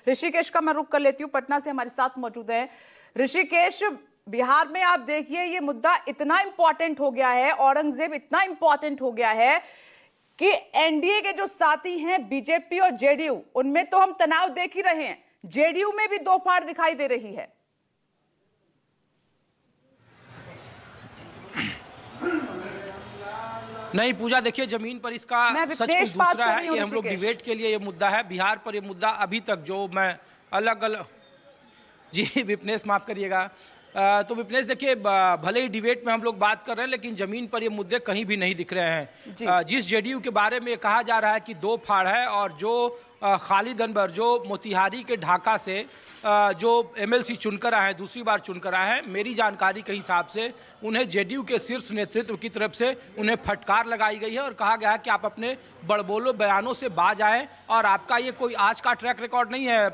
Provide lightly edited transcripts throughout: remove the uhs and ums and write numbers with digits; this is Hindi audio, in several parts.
ऋषिकेश का मैं रुख कर लेती हूँ, पटना से हमारे साथ मौजूद है ऋषिकेश। बिहार में आप देखिए ये मुद्दा इतना इंपॉर्टेंट हो गया है, औरंगजेब इतना इंपॉर्टेंट हो गया है कि एनडीए के जो साथी हैं बीजेपी और जेडीयू, उनमें तो हम तनाव देख ही रहे हैं, जेडीयू में भी दो फाड़ दिखाई दे रही है। नहीं पूजा, देखिए जमीन पर इसका सच कुछ दूसरा है। ये हम लोग डिबेट के लिए ये मुद्दा है, बिहार पर ये मुद्दा अभी तक जो मैं अलग अलग जी विपनेश माफ करिएगा। तो विपनेश देखिए, भले ही डिबेट में हम लोग बात कर रहे हैं लेकिन जमीन पर ये मुद्दे कहीं भी नहीं दिख रहे हैं। जिस जेडीयू के बारे में कहा जा रहा है कि दो फाड़ है, और जो खालिद अनवर जो मोतिहारी के ढाका से जो एमएलसी चुनकर आए हैं, दूसरी बार चुनकर आए हैं, मेरी जानकारी के हिसाब से उन्हें जेडीयू के शीर्ष नेतृत्व की तरफ से उन्हें फटकार लगाई गई है और कहा गया है कि आप अपने बड़बोलो बयानों से बाज आएं। और आपका ये कोई आज का ट्रैक रिकॉर्ड नहीं है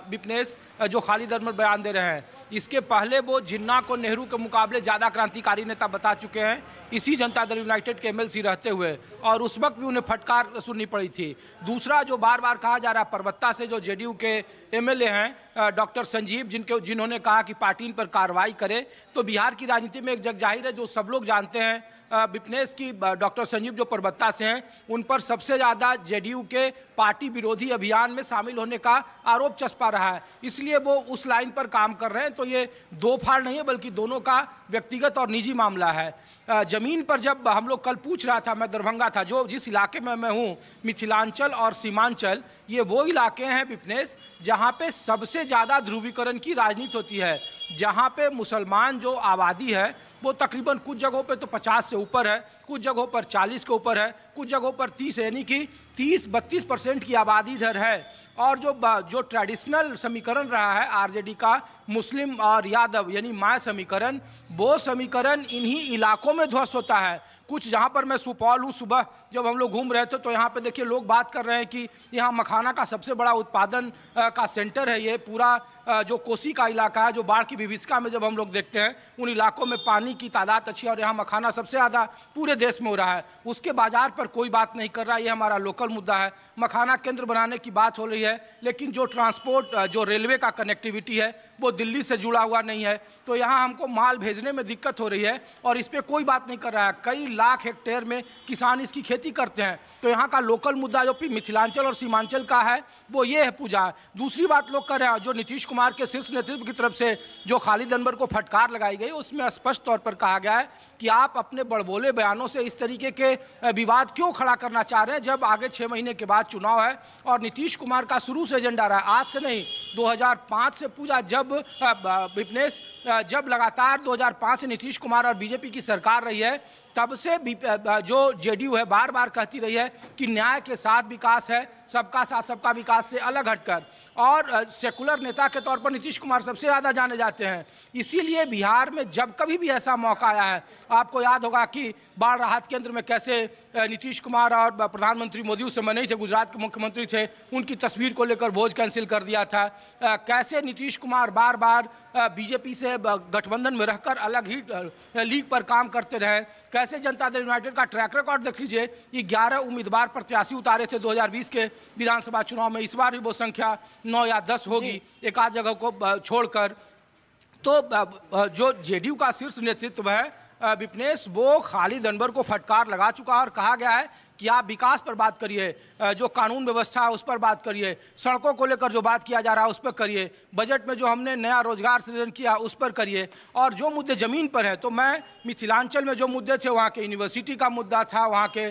विपनेश, जो खालिद अनवर बयान दे रहे हैं। इसके पहले वो जिन्ना को नेहरू के मुकाबले ज़्यादा क्रांतिकारी नेता बता चुके हैं, इसी जनता दल यूनाइटेड के एमएलसी रहते हुए, और उस वक्त भी उन्हें फटकार सुननी पड़ी थी। दूसरा जो बार बार कहा जा रहा है परबत्ता से, जो जेडीयू के एमएलए हैं डॉक्टर संजीव, जिन्होंने कहा कि पार्टी इन पर कार्रवाई करे। तो बिहार की राजनीति में एक जग जाहिर है, जो सब लोग जानते हैं विपनेश की डॉक्टर संजीव जो परबत्ता से हैं, उन पर सबसे ज़्यादा जेडीयू के पार्टी विरोधी अभियान में शामिल होने का आरोप चस्पा रहा है, इसलिए वो उस लाइन पर काम कर रहे हैं। तो ये दो फाड़ नहीं है बल्कि दोनों का व्यक्तिगत और निजी मामला है। जमीन पर जब हम लोग कल पूछ रहा था, मैं दरभंगा था, जो जिस इलाके में मैं हूँ, मिथिलांचल और सीमांचल, ये वो इलाके हैं विपनेश जहाँ पे सबसे ज़्यादा ध्रुवीकरण की राजनीति होती है, जहाँ पे मुसलमान जो आबादी है वो तकरीबन कुछ जगहों पे तो 50 से ऊपर है, कुछ जगहों पर 40 के ऊपर है, कुछ जगहों पर 30, यानी कि 30-32% की आबादी इधर है। और जो ट्रेडिशनल समीकरण रहा है आरजेडी का, मुस्लिम और यादव यानी माय समीकरण, वो समीकरण इन्हीं इलाकों में ध्वस्त होता है। कुछ जहाँ पर मैं सुपौल हूँ, सुबह जब हम लोग घूम रहे थे तो यहाँ पे देखिए लोग बात कर रहे हैं कि यहाँ मखाना का सबसे बड़ा उत्पादन का सेंटर है। ये पूरा जो कोसी का इलाका है, जो बाढ़ की विभीषिका में जब हम लोग देखते हैं, उन इलाकों में पानी की तादाद अच्छी है और यहाँ मखाना सबसे ज़्यादा पूरे देश में हो रहा है। उसके बाजार पर कोई बात नहीं कर रहा, ये हमारा लोकल मुद्दा है। मखाना केंद्र बनाने की बात हो रही है, लेकिन जो ट्रांसपोर्ट, जो रेलवे का कनेक्टिविटी है, वो दिल्ली से जुड़ा हुआ नहीं है, तो यहाँ हमको माल भेजने में दिक्कत हो रही है और इस पर कोई बात नहीं कर रहा है। कई लाख हेक्टेयर में किसान इसकी खेती करते हैं। तो यहाँ का लोकल मुद्दा जो मिथिलांचल और सीमांचल का है वो ये है पूजा। दूसरी बात लोग कर रहे हैं, जो नीतीश कुमार के शीर्ष नेतृत्व की तरफ से जो खालिद अनवर को फटकार लगाई गई, उसमें स्पष्ट तौर पर कहा गया है कि आप अपने बड़बोले बयानों से इस तरीके के विवाद क्यों खड़ा करना चाह रहे हैं, जब आगे 6 महीने के बाद चुनाव है। और नीतीश कुमार का शुरू से एजेंडा रहा, आज से नहीं, 2005 से पूजा, जब विपनेश जब लगातार 2005 से नीतीश कुमार और बीजेपी की सरकार रही है, तब से जो जेडीयू है बार बार कहती रही है कि न्याय के साथ विकास है, सबका साथ सबका विकास से अलग हटकर, और सेकुलर नेता के तौर पर नीतीश कुमार सबसे ज़्यादा जाने जाते हैं। इसीलिए बिहार में जब कभी भी ऐसा मौका आया है, आपको याद होगा कि बाढ़ राहत केंद्र में कैसे नीतीश कुमार और प्रधानमंत्री मोदी उस समय नहीं थे, गुजरात के मुख्यमंत्री थे, उनकी तस्वीर को लेकर भोज कैंसिल कर दिया था। कैसे नीतीश कुमार बार बार बीजेपी से गठबंधन में रहकर अलग ही लीग पर काम करते रहे। कैसे जनता दल यूनाइटेड का ट्रैक रिकॉर्ड देख लीजिए, ये 11 उम्मीदवार प्रत्याशी उतारे थे 2020 के विधानसभा चुनाव में, इस बार भी वो संख्या 9 या 10 होगी एक आध जगह को छोड़कर। तो जो जेडीयू का शीर्ष नेतृत्व है विपनेश, वो खालिद अनवर को फटकार लगा चुका है और कहा गया है कि आप विकास पर बात करिए, जो कानून व्यवस्था है उस पर बात करिए, सड़कों को लेकर जो बात किया जा रहा है उस पर करिए, बजट में जो हमने नया रोजगार सृजन किया उस पर करिए, और जो मुद्दे ज़मीन पर है, तो मैं मिथिलांचल में जो मुद्दे थे, वहाँ के यूनिवर्सिटी का मुद्दा था, वहाँ के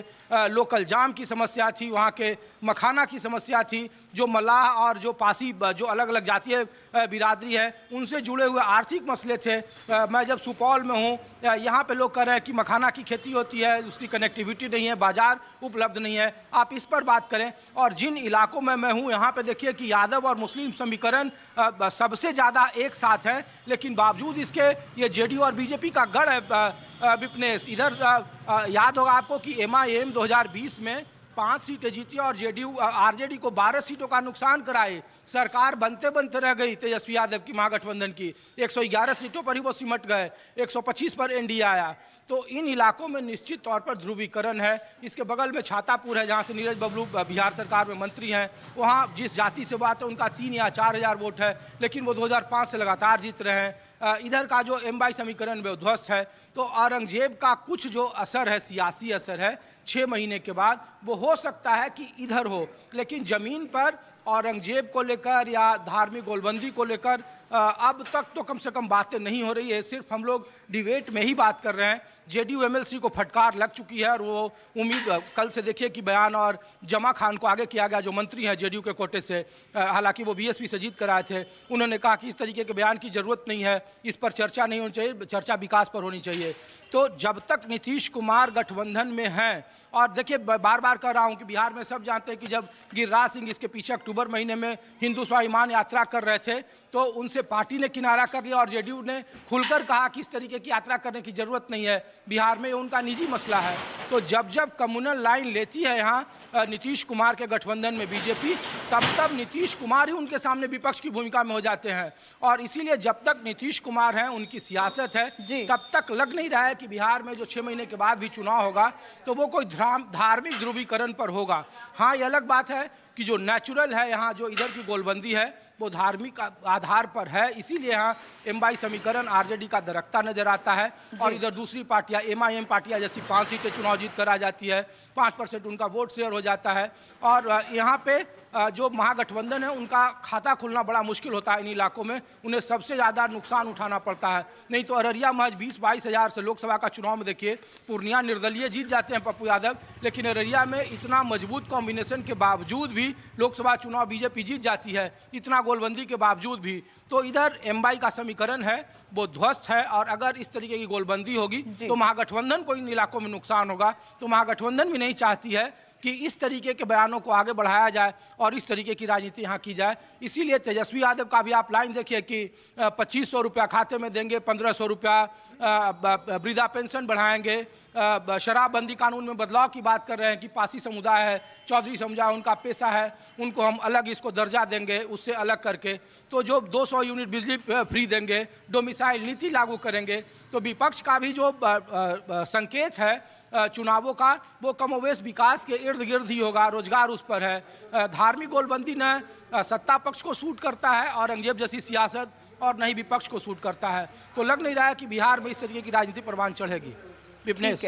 लोकल जाम की समस्या थी, वहाँ के मखाना की समस्या थी, जो मल्लाह और जो पासी जो अलग अलग जातीय बिरादरी है उनसे जुड़े हुए आर्थिक मसले थे। मैं जब सुपौल में हूँ, यहाँ पे लोग कह रहे हैं कि मखाना की खेती होती है, उसकी कनेक्टिविटी नहीं है, बाजार उपलब्ध नहीं है, आप इस पर बात करें। और जिन इलाकों में मैं हूँ, यहाँ पे देखिए कि यादव और मुस्लिम समीकरण सबसे ज़्यादा एक साथ है, लेकिन बावजूद इसके ये जेडीयू और बीजेपी का गढ़ है विपनेश। इधर याद होगा आपको कि MIM 2020 में 5 सीटें जीती और जेडीयू आरजेडी को 12 सीटों का नुकसान कराए। सरकार बनते बनते रह गई तेजस्वी यादव की महागठबंधन की, 111 सीटों पर ही वो सिमट गए, 125 पर एनडीए आया। तो इन इलाकों में निश्चित तौर पर ध्रुवीकरण है। इसके बगल में छातापुर है, जहां से नीरज बबलू बिहार सरकार में मंत्री हैं। वहां जिस जाति से बात है उनका 3 या 4 हजार वोट है, लेकिन वो 2005 से लगातार जीत रहे हैं। इधर का जो एमवाई समीकरण में ध्वस्त है। तो औरंगजेब का कुछ जो असर है, सियासी असर है 6 महीने के बाद, वो हो सकता है कि इधर हो, लेकिन जमीन पर औरंगजेब को लेकर या धार्मिक गोलबंदी को लेकर अब तक तो कम से कम बातें नहीं हो रही है। सिर्फ हम लोग डिबेट में ही बात कर रहे हैं। जेडीयू एमएलसी को फटकार लग चुकी है और वो उम्मीद कल से देखिए कि बयान और जमा खान को आगे किया गया, जो मंत्री हैं जेडीयू के कोटे से, हालांकि वो बीएसपी से जीत कर आए थे। उन्होंने कहा कि इस तरीके के बयान की जरूरत नहीं है, इस पर चर्चा नहीं होनी चाहिए, चर्चा विकास पर होनी चाहिए। तो जब तक नीतीश कुमार गठबंधन में हैं, और देखिए बार बार कह रहा हूं कि बिहार में सब जानते हैं कि जब गिरिराज सिंह इसके पीछे अक्टूबर महीने में हिंदू स्वाभिमान यात्रा कर रहे थे तो उनसे पार्टी ने किनारा कर लिया और जेडीयू ने खुलकर कहा कि इस तरीके की यात्रा करने की जरूरत नहीं है, बिहार में उनका निजी मसला है। तो जब जब कम्युनल लाइन लेती है यहाँ नीतीश कुमार के गठबंधन में बीजेपी, तब तब नीतीश कुमार ही उनके सामने विपक्ष की भूमिका में हो जाते हैं। और इसीलिए जब तक नीतीश कुमार हैं, उनकी सियासत है, तब तक लग नहीं रहा है कि बिहार में जो 6 महीने के बाद भी चुनाव होगा तो वो कोई धार्मिक ध्रुवीकरण पर होगा। हाँ, ये अलग बात है कि जो नेचुरल है यहाँ, जो इधर की गोलबंदी है वो धार्मिक आधार पर है, इसीलिए यहाँ एमवाई समीकरण आरजेडी का दरकता नजर आता है। और इधर दूसरी पार्टियां, एमआईएम पार्टियां जैसी 5 सीटें चुनाव जीत कर आ जाती है, 5% उनका वोट शेयर हो जाता है। और यहाँ पे जो महागठबंधन है उनका खाता खुलना बड़ा मुश्किल होता है इन इलाकों में, उन्हें सबसे ज़्यादा नुकसान उठाना पड़ता है। नहीं तो अररिया महज 20-22 हज़ार से लोकसभा का चुनाव में देखिए, पूर्णिया निर्दलीय जीत जाते हैं पप्पू यादव, लेकिन अररिया में इतना मजबूत कॉम्बिनेशन के बावजूद भी लोकसभा चुनाव बीजेपी जीत जाती है, इतना गोलबंदी के बावजूद भी। तो इधर एमवाई का समीकरण है वो ध्वस्त है, और अगर इस तरीके की गोलबंदी होगी तो महागठबंधन को इन इलाकों में नुकसान होगा। तो महागठबंधन भी नहीं चाहती है कि इस तरीके के बयानों को आगे बढ़ाया जाए और इस तरीके की राजनीति यहाँ की जाए। इसीलिए तेजस्वी यादव का भी आप लाइन देखिए कि 2500 रुपया खाते में देंगे, 1500 रुपया वृद्धा पेंशन बढ़ाएंगे, शराबबंदी कानून में बदलाव की बात कर रहे हैं कि पासी समुदाय है, चौधरी समुदाय उनका पेशा है, उनको हम अलग इसको दर्जा देंगे उससे अलग करके। तो जो 200 यूनिट बिजली फ्री देंगे, डोमिसाइल नीति लागू करेंगे। तो विपक्ष का भी जो संकेत है चुनावों का, वो कमोवेश विकास के इर्द गिर्द ही होगा, रोजगार उस पर है। धार्मिक गोलबंदी न सत्ता पक्ष को सूट करता है औरंगजेब जैसी सियासत, और न ही विपक्ष को सूट करता है। तो लग नहीं रहा है कि बिहार में इस तरीके की राजनीति परवान चढ़ेगी। विपनेश।